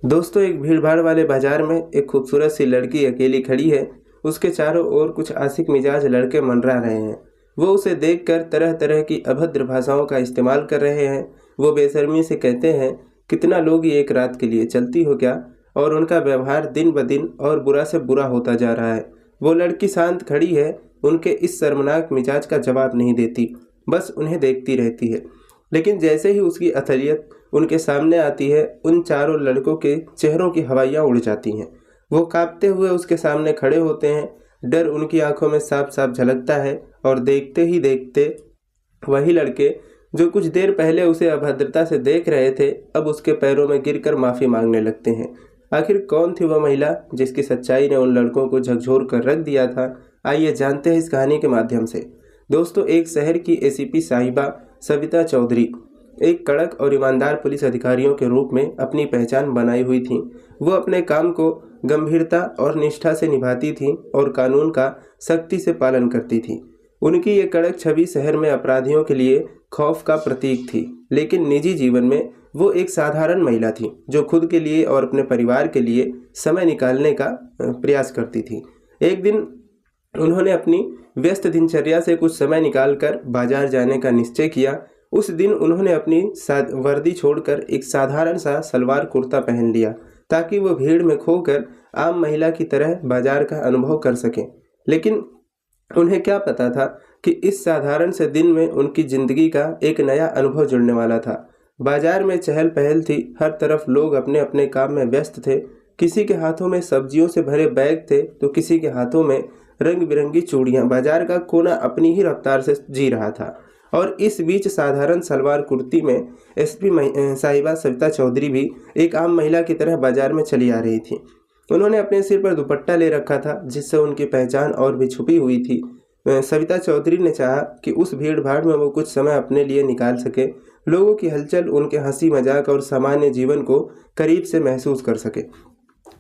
दोस्तों, एक भीड़-भाड़ वाले बाजार में एक खूबसूरत सी लड़की अकेली खड़ी है। उसके चारों ओर कुछ आशिक मिजाज लड़के मंडरा रहे हैं। वो उसे देखकर तरह-तरह की अभद्र भाषाओं का इस्तेमाल कर रहे हैं। वो बेशर्मी से कहते हैं, "कितना लोगी एक रात के लिए, चलती हो क्या?" और उनका व्यवहार दिन-ब-दिन और बुरा से बुरा होता जा रहा है। वो लड़की शांत खड़ी है, उनके इस शर्मनाक मिजाज का जवाब नहीं देती, बस उन्हें देखती रहती है। लेकिन जैसे ही उसकी असलियत उनके सामने आती है, उन चारों लड़कों के चेहरों की हवाइयाँ उड़ जाती हैं। वो काँपते हुए उसके सामने खड़े होते हैं। डर उनकी आंखों में साफ-साफ झलकता है और देखते ही देखते वही लड़के जो कुछ देर पहले उसे अभद्रता से देख रहे थे, अब उसके पैरों में गिरकर माफ़ी मांगने लगते हैं। आखिर कौन थी वह महिला जिसकी सच्चाई ने उन लड़कों को झकझोर कर रख दिया था? आइए जानते हैं इस कहानी के माध्यम से। दोस्तों, एक शहर की एसीपी साहिबा सविता चौधरी एक कड़क और ईमानदार पुलिस अधिकारियों के रूप में अपनी पहचान बनाई हुई थीं। वो अपने काम को गंभीरता और निष्ठा से निभाती थीं और कानून का सख्ती से पालन करती थीं। उनकी ये कड़क छवि शहर में अपराधियों के लिए खौफ का प्रतीक थी, लेकिन निजी जीवन में वो एक साधारण महिला थी जो खुद के लिए और अपने परिवार के लिए समय निकालने का प्रयास करती थी। एक दिन उन्होंने अपनी व्यस्त दिनचर्या से कुछ समय निकालकर बाजार जाने का निश्चय किया। उस दिन उन्होंने अपनी वर्दी छोड़कर एक साधारण सा सलवार कुर्ता पहन लिया ताकि वो भीड़ में खोकर आम महिला की तरह बाजार का अनुभव कर सकें। लेकिन उन्हें क्या पता था कि इस साधारण से दिन में उनकी जिंदगी का एक नया अनुभव जुड़ने वाला था। बाजार में चहल पहल थी, हर तरफ लोग अपने अपने काम में व्यस्त थे। किसी के हाथों में सब्जियों से भरे बैग थे तो किसी के हाथों में रंग बिरंगी चूड़ियाँ। बाजार का कोना अपनी ही रफ्तार से जी रहा था और इस बीच साधारण सलवार कुर्ती में एसपी साहिबा सविता चौधरी भी एक आम महिला की तरह बाजार में चली आ रही थी। उन्होंने अपने सिर पर दुपट्टा ले रखा था जिससे उनकी पहचान और भी छुपी हुई थी। सविता चौधरी ने चाहा कि उस भीड़ भाड़ में वो कुछ समय अपने लिए निकाल सके, लोगों की हलचल, उनके हंसी मजाक और सामान्य जीवन को करीब से महसूस कर सके।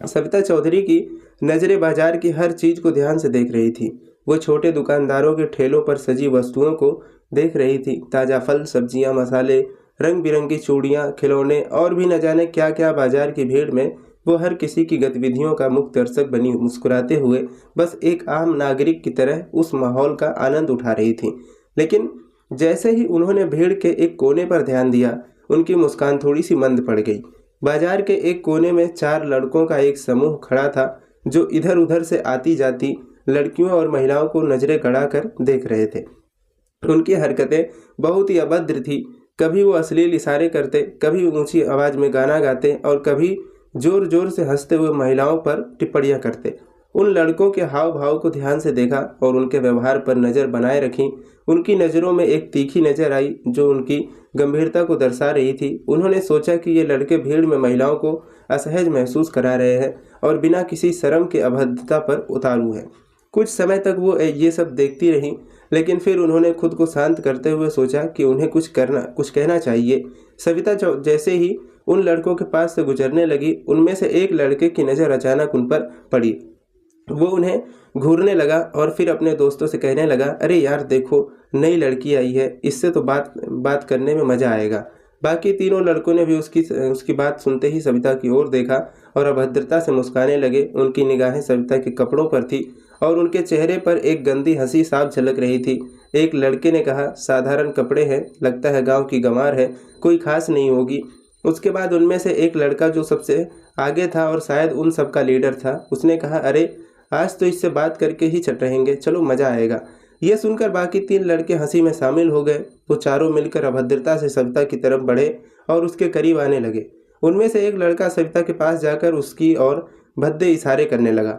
सविता चौधरी की नज़रें बाजार की हर चीज़ को ध्यान से देख रही थी। वो छोटे दुकानदारों के ठेलों पर सजी वस्तुओं को देख रही थी, ताज़ा फल, सब्जियां, मसाले, रंग बिरंगी चूड़ियां, खिलौने और भी न जाने क्या क्या। बाजार की भीड़ में वो हर किसी की गतिविधियों का मुख्य दर्शक बनी मुस्कुराते हुए बस एक आम नागरिक की तरह उस माहौल का आनंद उठा रही थी। लेकिन जैसे ही उन्होंने भीड़ के एक कोने पर ध्यान दिया, उनकी मुस्कान थोड़ी सी मंद पड़ गई। बाजार के एक कोने में चार लड़कों का एक समूह खड़ा था जो इधर उधर से आती जाती लड़कियों और महिलाओं को नजरें गड़ाकर देख रहे थे। उनकी हरकतें बहुत ही अभद्र थी। कभी वो अश्लील इशारे करते, कभी ऊंची आवाज में गाना गाते और कभी जोर जोर से हंसते हुए महिलाओं पर टिप्पणियां करते। उन लड़कों के हाव भाव को ध्यान से देखा और उनके व्यवहार पर नज़र बनाए रखी। उनकी नज़रों में एक तीखी नज़र आई जो उनकी गंभीरता को दर्शा रही थी। उन्होंने सोचा कि ये लड़के भीड़ में महिलाओं को असहज महसूस करा रहे हैं और बिना किसी शर्म के अभद्रता पर उतारू हैं। कुछ समय तक वो ये सब देखती रहीं, लेकिन फिर उन्होंने खुद को शांत करते हुए सोचा कि उन्हें कुछ कहना चाहिए। सविता जैसे ही उन लड़कों के पास से गुजरने लगी, उनमें से एक लड़के की नज़र अचानक उन पर पड़ी। वो उन्हें घूरने लगा और फिर अपने दोस्तों से कहने लगा, "अरे यार देखो, नई लड़की आई है, इससे तो बात करने में मज़ा आएगा।" बाकी तीनों लड़कों ने भी उसकी बात सुनते ही सविता की ओर देखा और अभद्रता से मुस्कुराने लगे। उनकी निगाहें सविता के कपड़ों पर थी और उनके चेहरे पर एक गंदी हंसी साफ झलक रही थी। एक लड़के ने कहा, "साधारण कपड़े हैं, लगता है गांव की गंवार है, कोई खास नहीं होगी।" उसके बाद उनमें से एक लड़का जो सबसे आगे था और शायद उन सबका लीडर था, उसने कहा, "अरे आज तो इससे बात करके ही छट रहेंगे, चलो मज़ा आएगा।" यह सुनकर बाकी तीन लड़के हंसी में शामिल हो गए। वो चारों मिलकर अभद्रता से सविता की तरफ बढ़े और उसके करीब आने लगे। उनमें से एक लड़का सविता के पास जाकर उसकी ओर भद्दे इशारे करने लगा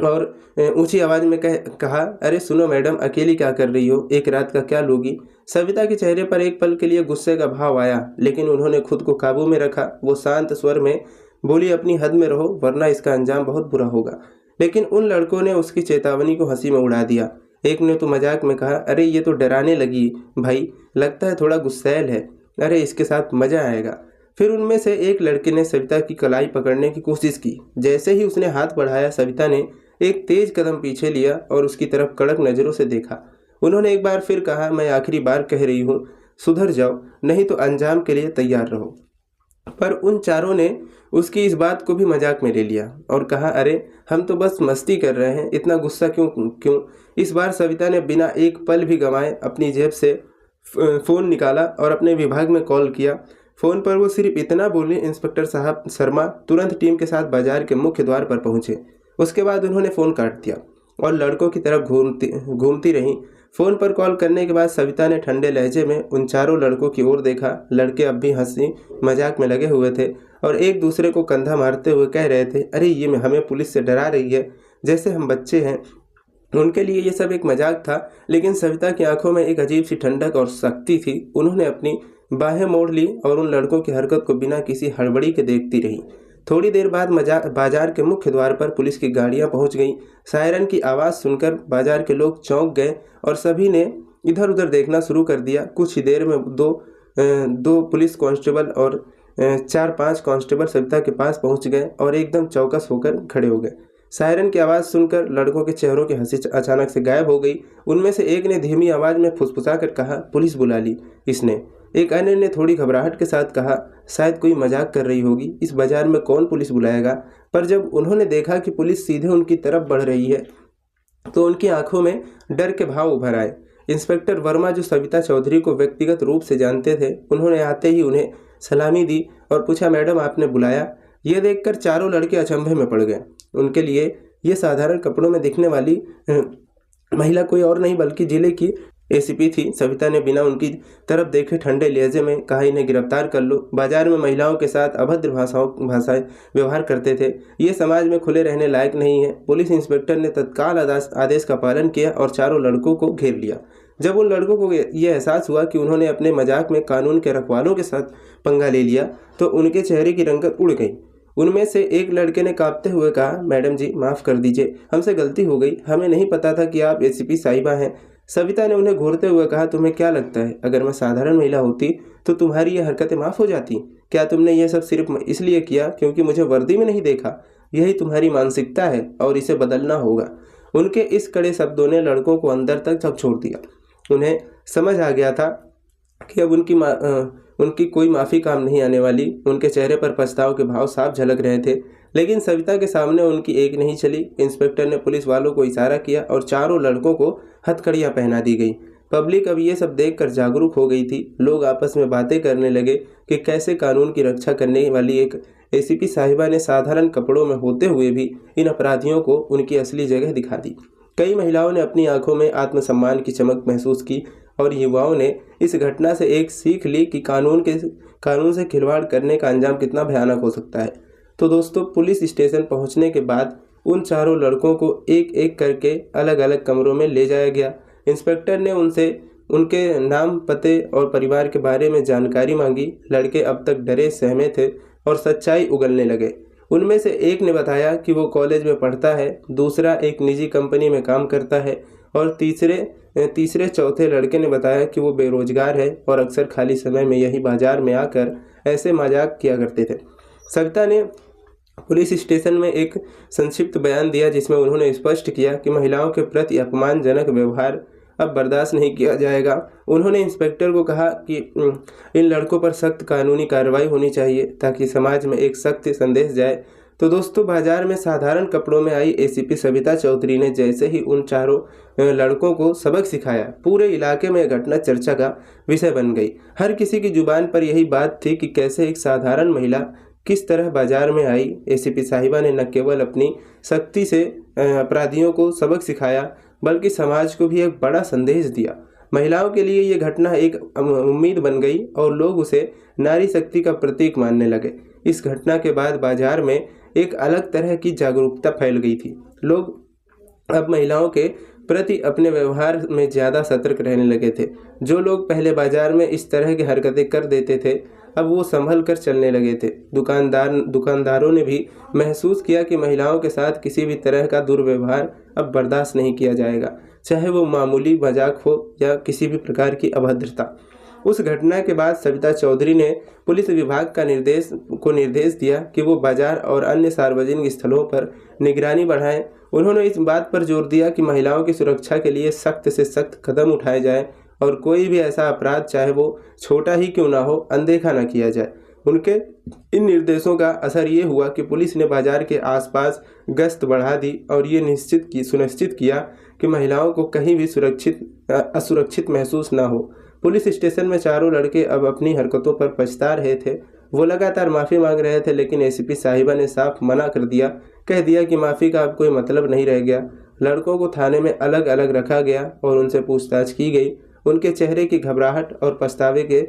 और ऊंची आवाज़ में कहा, "अरे सुनो मैडम, अकेली क्या कर रही हो? एक रात का क्या लोगी?" सविता के चेहरे पर एक पल के लिए गुस्से का भाव आया, लेकिन उन्होंने खुद को काबू में रखा। वो शांत स्वर में बोली, "अपनी हद में रहो, वरना इसका अंजाम बहुत बुरा होगा।" लेकिन उन लड़कों ने उसकी चेतावनी को हंसी में उड़ा दिया। एक ने तो मजाक में कहा, "अरे ये तो डराने लगी भाई, लगता है थोड़ा गुस्सैल है, अरे इसके साथ मज़ा आएगा।" फिर उनमें से एक लड़के ने सविता की कलाई पकड़ने की कोशिश की। जैसे ही उसने हाथ बढ़ाया, सविता ने एक तेज कदम पीछे लिया और उसकी तरफ कड़क नज़रों से देखा। उन्होंने एक बार फिर कहा, "मैं आखिरी बार कह रही हूँ, सुधर जाओ, नहीं तो अंजाम के लिए तैयार रहो।" पर उन चारों ने उसकी इस बात को भी मजाक में ले लिया और कहा, अरे हम तो बस मस्ती कर रहे हैं, इतना गुस्सा क्यों क्यों। इस बार सविता ने बिना एक पल भी गंवाए अपनी जेब से फ़ोन निकाला और अपने विभाग में कॉल किया। फ़ोन पर वो सिर्फ इतना बोली, इंस्पेक्टर साहब शर्मा तुरंत टीम के साथ बाजार के मुख्य द्वार पर पहुंचे। उसके बाद उन्होंने फ़ोन काट दिया और लड़कों की तरफ घूमती रहीं। फ़ोन पर कॉल करने के बाद सविता ने ठंडे लहजे में उन चारों लड़कों की ओर देखा। लड़के अब भी हंसी मजाक में लगे हुए थे और एक दूसरे को कंधा मारते हुए कह रहे थे, अरे ये हमें पुलिस से डरा रही है, जैसे हम बच्चे हैं। उनके लिए ये सब एक मजाक था, लेकिन सविता की आंखों में एक अजीब सी ठंडक और शक्ति थी। उन्होंने अपनी बाहें मोड़ ली और उन लड़कों की हरकत को बिना किसी हड़बड़ी के देखती रही। थोड़ी देर बाद बाजार के मुख्य द्वार पर पुलिस की गाड़ियां पहुंच गईं। सायरन की आवाज़ सुनकर बाजार के लोग चौंक गए और सभी ने इधर उधर देखना शुरू कर दिया। कुछ ही देर में दो पुलिस कांस्टेबल और 4-5 कांस्टेबल सविता के पास पहुंच गए और एकदम चौकस होकर खड़े हो गए। सायरन की आवाज़ सुनकर लड़कों के चेहरों की हंसी अचानक से गायब हो गई। उनमें से एक ने धीमी आवाज़ में फुसफुसा कर कहा, पुलिस बुला ली इसने। एक अन्य ने थोड़ी घबराहट के साथ कहा, शायद कोई मजाक कर रही होगी, इस बाजार में कौन पुलिस बुलाएगा। पर जब उन्होंने देखा कि पुलिस सीधे उनकी तरफ बढ़ रही है तो उनकी आंखों में डर के भाव उभर आए। इंस्पेक्टर वर्मा, जो सविता चौधरी को व्यक्तिगत रूप से जानते थे, उन्होंने आते ही उन्हें सलामी दी और पूछा, मैडम आपने बुलाया। यह देखकर चारों लड़के अचंभे में पड़ गए। उनके लिए ये साधारण कपड़ों में दिखने वाली महिला कोई और नहीं बल्कि जिले की एसीपी थी। सविता ने बिना उनकी तरफ देखे ठंडे लहजे में कहा, इन्हें गिरफ्तार कर लो। बाजार में महिलाओं के साथ अभद्र भाषाएं व्यवहार करते थे, ये समाज में खुले रहने लायक नहीं है। पुलिस इंस्पेक्टर ने तत्काल आदेश का पालन किया और चारों लड़कों को घेर लिया। जब उन लड़कों को यह एहसास हुआ कि उन्होंने अपने मजाक में कानून के रखवालों के साथ पंगा ले लिया तो उनके चेहरे की रंगत उड़ गई। उनमें से एक लड़के ने कांपते हुए कहा, मैडम जी माफ़ कर दीजिए, हमसे गलती हो गई, हमें नहीं पता था कि आप एसीपी साहिबा हैं। सविता ने उन्हें घूरते हुए कहा, तुम्हें क्या लगता है अगर मैं साधारण महिला होती तो तुम्हारी ये हरकतें माफ़ हो जाती? क्या तुमने ये सब सिर्फ इसलिए किया क्योंकि मुझे वर्दी में नहीं देखा? यही तुम्हारी मानसिकता है और इसे बदलना होगा। उनके इस कड़े शब्दों ने लड़कों को अंदर तक झकझोर दिया। उन्हें समझ आ गया था कि अब उनकी कोई माफ़ी काम नहीं आने वाली। उनके चेहरे पर पछताव के भाव साफ झलक रहे थे, लेकिन सविता के सामने उनकी एक नहीं चली। इंस्पेक्टर ने पुलिस वालों को इशारा किया और चारों लड़कों को हथकड़ियाँ पहना दी गई। पब्लिक अब ये सब देखकर जागरूक हो गई थी। लोग आपस में बातें करने लगे कि कैसे कानून की रक्षा करने वाली एक एसीपी साहिबा ने साधारण कपड़ों में होते हुए भी इन अपराधियों को उनकी असली जगह दिखा दी। कई महिलाओं ने अपनी आंखों में आत्मसम्मान की चमक महसूस की और युवाओं ने इस घटना से एक सीख ली कि कानून से खिलवाड़ करने का अंजाम कितना भयानक हो सकता है। तो दोस्तों, पुलिस स्टेशन पहुंचने के बाद उन चारों लड़कों को एक एक करके अलग अलग कमरों में ले जाया गया। इंस्पेक्टर ने उनसे उनके नाम, पते और परिवार के बारे में जानकारी मांगी। लड़के अब तक डरे सहमे थे और सच्चाई उगलने लगे। उनमें से एक ने बताया कि वो कॉलेज में पढ़ता है, दूसरा एक निजी कंपनी में काम करता है और तीसरे चौथे लड़के ने बताया कि वो बेरोजगार है और अक्सर खाली समय में यही बाजार में आकर ऐसे मजाक किया करते थे। सविता ने पुलिस स्टेशन में एक संक्षिप्त बयान दिया जिसमें उन्होंने स्पष्ट किया कि महिलाओं के प्रति अपमानजनक व्यवहार अब बर्दाश्त नहीं किया जाएगा। उन्होंने इंस्पेक्टर को कहा कि इन लड़कों पर सख्त कानूनी कार्रवाई होनी चाहिए ताकि समाज में एक सख्त संदेश जाए। तो दोस्तों, बाजार में साधारण कपड़ों में आई एसीपी सविता चौधरी ने जैसे ही उन चारों लड़कों को सबक सिखाया, पूरे इलाके में घटना चर्चा का विषय बन गई। हर किसी की जुबान पर यही बात थी कि कैसे एक साधारण महिला किस तरह बाजार में आई। एसीपी साहिबा ने न केवल अपनी सख्ती से अपराधियों को सबक सिखाया बल्कि समाज को भी एक बड़ा संदेश दिया। महिलाओं के लिए ये घटना एक उम्मीद बन गई और लोग उसे नारी शक्ति का प्रतीक मानने लगे। इस घटना के बाद बाजार में एक अलग तरह की जागरूकता फैल गई थी। लोग अब महिलाओं के प्रति अपने व्यवहार में ज़्यादा सतर्क रहने लगे थे। जो लोग पहले बाजार में इस तरह की हरकतें कर देते थे, अब वो संभल कर चलने लगे थे। दुकानदारों ने भी महसूस किया कि महिलाओं के साथ किसी भी तरह का दुर्व्यवहार अब बर्दाश्त नहीं किया जाएगा, चाहे वो मामूली मजाक हो या किसी भी प्रकार की अभद्रता। उस घटना के बाद सविता चौधरी ने पुलिस विभाग का निर्देश दिया कि वो बाजार और अन्य सार्वजनिक स्थलों पर निगरानी बढ़ाएं। उन्होंने इस बात पर जोर दिया कि महिलाओं की सुरक्षा के लिए सख्त से सख्त कदम उठाए जाएं और कोई भी ऐसा अपराध, चाहे वो छोटा ही क्यों ना हो, अनदेखा न किया जाए। उनके इन निर्देशों का असर ये हुआ कि पुलिस ने बाजार के आसपास गश्त बढ़ा दी और ये सुनिश्चित किया कि महिलाओं को कहीं भी असुरक्षित महसूस ना हो। पुलिस स्टेशन में चारों लड़के अब अपनी हरकतों पर पछता रहे थे। वो लगातार माफ़ी मांग रहे थे, लेकिन एसीपी साहिबा ने साफ मना कर दिया, कह दिया कि माफ़ी का अब कोई मतलब नहीं रह गया। लड़कों को थाने में अलग अलग रखा गया और उनसे पूछताछ की गई। उनके चेहरे की घबराहट और पछतावे के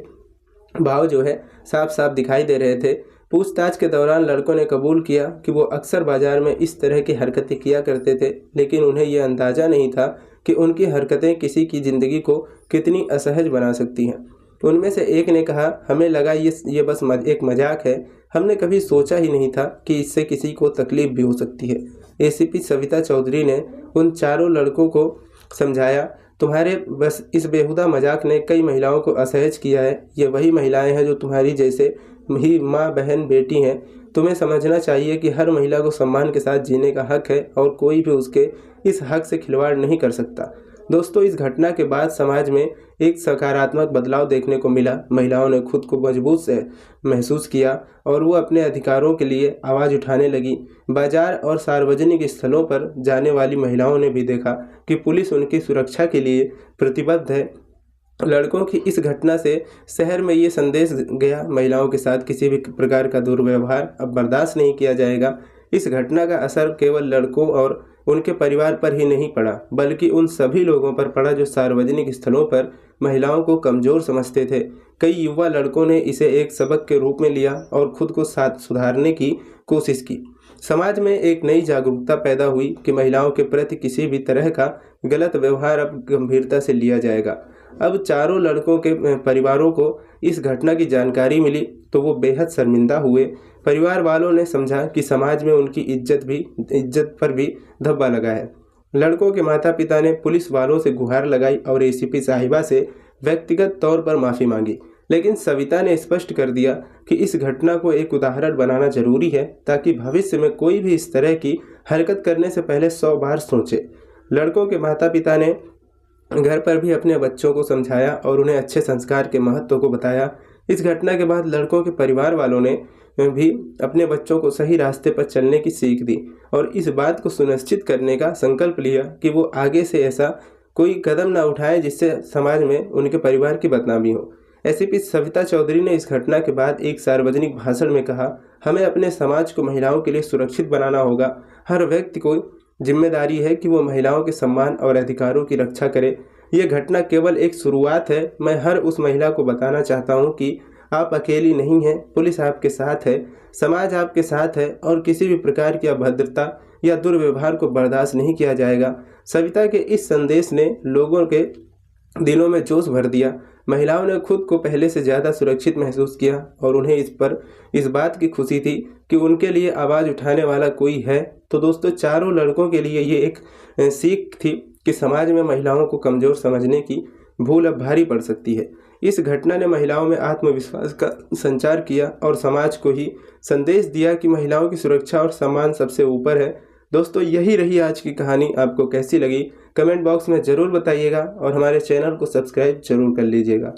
भाव जो है साफ साफ दिखाई दे रहे थे। पूछताछ के दौरान लड़कों ने कबूल किया कि वो अक्सर बाजार में इस तरह की हरकतें किया करते थे, लेकिन उन्हें यह अंदाज़ा नहीं था कि उनकी हरकतें किसी की ज़िंदगी को कितनी असहज बना सकती हैं। उनमें से एक ने कहा, हमें लगा ये बस एक मजाक है। हमने कभी सोचा ही नहीं था कि इससे किसी को तकलीफ भी हो सकती है। एसीपी सविता चौधरी ने उन चारों लड़कों को समझाया, तुम्हारे बस इस बेहुदा मजाक ने कई महिलाओं को असहज किया है। ये वही महिलाएं हैं जो तुम्हारी जैसे ही माँ, बहन, बेटी हैं। तुम्हें समझना चाहिए कि हर महिला को सम्मान के साथ जीने का हक है और कोई भी उसके इस हक से खिलवाड़ नहीं कर सकता। दोस्तों, इस घटना के बाद समाज में एक सकारात्मक बदलाव देखने को मिला। महिलाओं ने खुद को मजबूत से महसूस किया और वो अपने अधिकारों के लिए आवाज़ उठाने लगी। बाजार और सार्वजनिक स्थलों पर जाने वाली महिलाओं ने भी देखा कि पुलिस उनकी सुरक्षा के लिए प्रतिबद्ध है। लड़कों की इस घटना से शहर में ये संदेश गया, महिलाओं के साथ किसी भी प्रकार का दुर्व्यवहार अब बर्दाश्त नहीं किया जाएगा। इस घटना का असर केवल लड़कों और उनके परिवार पर ही नहीं पड़ा, बल्कि उन सभी लोगों पर पड़ा जो सार्वजनिक स्थलों पर महिलाओं को कमज़ोर समझते थे। कई युवा लड़कों ने इसे एक सबक के रूप में लिया और खुद को सुधारने की कोशिश की। समाज में एक नई जागरूकता पैदा हुई कि महिलाओं के प्रति किसी भी तरह का गलत व्यवहार अब गंभीरता से लिया जाएगा। अब चारों लड़कों के परिवारों को इस घटना की जानकारी मिली तो वो बेहद शर्मिंदा हुए। परिवार वालों ने समझा कि समाज में उनकी इज्जत पर भी धब्बा लगा है। लड़कों के माता पिता ने पुलिस वालों से गुहार लगाई और एसीपी साहिबा से व्यक्तिगत तौर पर माफ़ी मांगी, लेकिन सविता ने स्पष्ट कर दिया कि इस घटना को एक उदाहरण बनाना जरूरी है ताकि भविष्य में कोई भी इस तरह की हरकत करने से पहले 100 बार सोचे। लड़कों के माता पिता ने घर पर भी अपने बच्चों को समझाया और उन्हें अच्छे संस्कार के महत्व को बताया। इस घटना के बाद लड़कों के परिवार वालों ने भी अपने बच्चों को सही रास्ते पर चलने की सीख दी और इस बात को सुनिश्चित करने का संकल्प लिया कि वो आगे से ऐसा कोई कदम ना उठाए जिससे समाज में उनके परिवार की बदनामी हो। एसीपी सविता चौधरी ने इस घटना के बाद एक सार्वजनिक भाषण में कहा, हमें अपने समाज को महिलाओं के लिए सुरक्षित बनाना होगा। हर व्यक्ति को जिम्मेदारी है कि वो महिलाओं के सम्मान और अधिकारों की रक्षा करे। ये घटना केवल एक शुरुआत है। मैं हर उस महिला को बताना चाहता हूँ कि आप अकेली नहीं हैं, पुलिस आपके साथ है, समाज आपके साथ है और किसी भी प्रकार की अभद्रता या दुर्व्यवहार को बर्दाश्त नहीं किया जाएगा। सविता के इस संदेश ने लोगों के दिलों में जोश भर दिया। महिलाओं ने खुद को पहले से ज़्यादा सुरक्षित महसूस किया और उन्हें इस बात की खुशी थी कि उनके लिए आवाज़ उठाने वाला कोई है। तो दोस्तों, चारों लड़कों के लिए ये एक सीख थी कि समाज में महिलाओं को कमज़ोर समझने की भूल अब भारी पड़ सकती है। इस घटना ने महिलाओं में आत्मविश्वास का संचार किया और समाज को ही संदेश दिया कि महिलाओं की सुरक्षा और सम्मान सबसे ऊपर है। दोस्तों, यही रही आज की कहानी। आपको कैसी लगी कमेंट बॉक्स में ज़रूर बताइएगा और हमारे चैनल को सब्सक्राइब जरूर कर लीजिएगा।